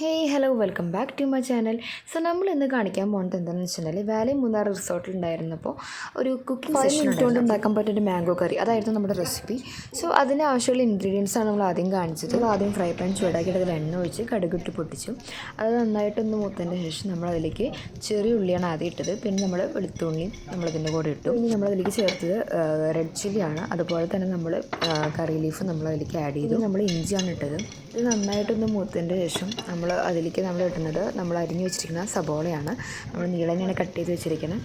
Hey hello welcome back to my channel. So നമ്മൾ ഇന്ന് കാണിക്കാൻ പോകുന്നത് എന്താണെന്ന് വെച്ചിട്ടുണ്ടെങ്കിൽ വാലി മൂന്നാർ റിസോർട്ടിൽ ഉണ്ടായിരുന്നപ്പോൾ ഒരു കുക്കിംഗ് സെഷൻ കൊണ്ട് ഉണ്ടാക്കാൻ പറ്റുന്ന മാംഗോ കറി അതായിരുന്നു നമ്മുടെ റെസിപ്പി. സോ അതിന് ആവശ്യമുള്ള ഇൻഗ്രീഡിയൻസ് ആണ് നമ്മൾ ആദ്യം കാണിച്ചത്. ആദ്യം ഫ്രൈ പാൻ ചൂടാക്കിയിട്ട് അതിൽ എണ്ണ ഒഴിച്ച് കടുകിട്ട് പൊട്ടിച്ചു. അത് നന്നായിട്ടൊന്ന് മൂത്തതിന് ശേഷം നമ്മൾ അതിലേക്ക് ചെറിയ ഉള്ളിയാണ് ആദ്യം ഇട്ടത്. പിന്നെ നമ്മൾ വെളുത്തുള്ളി നമ്മളതിൻ്റെ കൂടെ ഇട്ടു. ഇനി നമ്മളതിലേക്ക് ചേർത്തത് റെഡ് ചില്ലിയാണ്. അതുപോലെ തന്നെ നമ്മൾ കറി ലീഫ് നമ്മളതിലേക്ക് ആഡ് ചെയ്തു. നമ്മൾ ഇഞ്ചിയാണ് ഇട്ടത്. ഇത് നന്നായിട്ടൊന്ന് മൂത്തതിൻ്റെ ശേഷം നമ്മൾ അതിലേക്ക് നമ്മൾ ഇടുന്നത് നമ്മൾ അരിഞ്ഞു വെച്ചിരിക്കുന്ന സബോളയാണ്. നമ്മൾ നീളനെയാണ് കട്ട് ചെയ്ത് വെച്ചിരിക്കുന്നത്.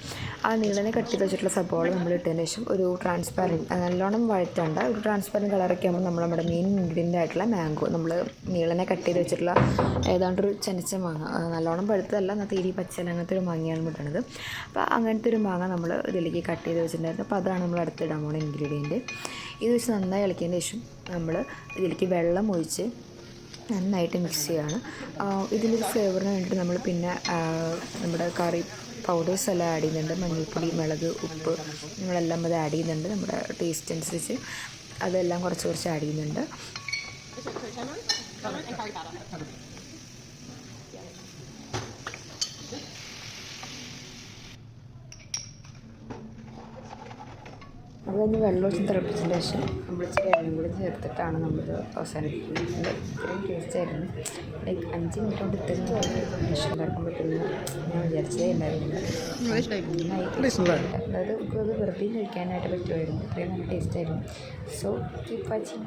ആ നീളനെ കട്ട് ചെയ്ത് വെച്ചിട്ടുള്ള സബോള നമ്മൾ ഇട്ടതിന് ശേഷം ഒരു ട്രാൻസ്പാരൻറ്റ് നല്ലോണം വഴറ്റേണ്ട ഒരു ട്രാൻസ്പാരൻറ്റ് കളറൊക്കെ ആകുമ്പോൾ നമ്മുടെ മെയിൻ ഇൻഗ്രീഡിയൻ്റ് ആയിട്ടുള്ള മാംഗോ നമ്മൾ നീളനെ കട്ട് ചെയ്ത് വെച്ചിട്ടുള്ള ഏതാണ്ടൊരു ചെനച്ച മാങ്ങ, നല്ലോണം പഴുത്തതല്ല, എന്നാൽ തീരി പച്ചല അങ്ങനത്തെ ഒരു മാങ്ങയാണ് ഇടുന്നത്. അപ്പോൾ അങ്ങനത്തെ ഒരു മാങ്ങ നമ്മൾ ഇതിലേക്ക് കട്ട് ചെയ്ത് വെച്ചിട്ടുണ്ടായിരുന്നു. അപ്പോൾ അതാണ് നമ്മൾ അടുത്തിടാൻ പോകുന്ന ഇൻഗ്രീഡിയൻറ്റ്. ഇത് വെച്ച് നന്നായി ഇളക്കിയതിന് ശേഷം നമ്മൾ ഇതിലേക്ക് വെള്ളം ഒഴിച്ച് നന്നായിട്ട് മിക്സ് ചെയ്യാണ്. ഇതിലൊരു ഫ്ലേവറിന് വേണ്ടിയിട്ട് നമ്മൾ പിന്നെ നമ്മുടെ കറി പൗഡേഴ്സ് എല്ലാം ആഡ് ചെയ്യുന്നുണ്ട്. മഞ്ഞൾപ്പൊടി, മുളക്, ഉപ്പ് നമ്മളെല്ലാം അത് ആഡ് ചെയ്യുന്നുണ്ട്. നമ്മുടെ ടേസ്റ്റ് അനുസരിച്ച് അതെല്ലാം കുറച്ച് ആഡ് ചെയ്യുന്നുണ്ട്. അത് കഴിഞ്ഞ് വെള്ളം ഒഴിച്ച് തിളപ്പിച്ചതിന് ശേഷം നമ്മൾ ഇച്ചിരി എണ്ണയും കൂടി ചേർത്തിട്ടാണ് നമ്മൾ അവസാനിപ്പിക്കുന്നത്. ഇത്രയും ടേസ്റ്റായിരുന്നു. ലൈക്ക് 5 മിനിറ്റ് കൊണ്ട് ഇത്രയും ഡിഷ് ഉണ്ടാക്കാൻ പറ്റുമെന്ന് ഞാൻ വിചാരിച്ചതേ ഉണ്ടായിരുന്നില്ല. അതായത് നമുക്ക് അത് വെറുതെ കഴിക്കാനായിട്ട് പറ്റുമായിരുന്നു. ഇത്രയും നല്ല ടേസ്റ്റായിരുന്നു. So keep watching.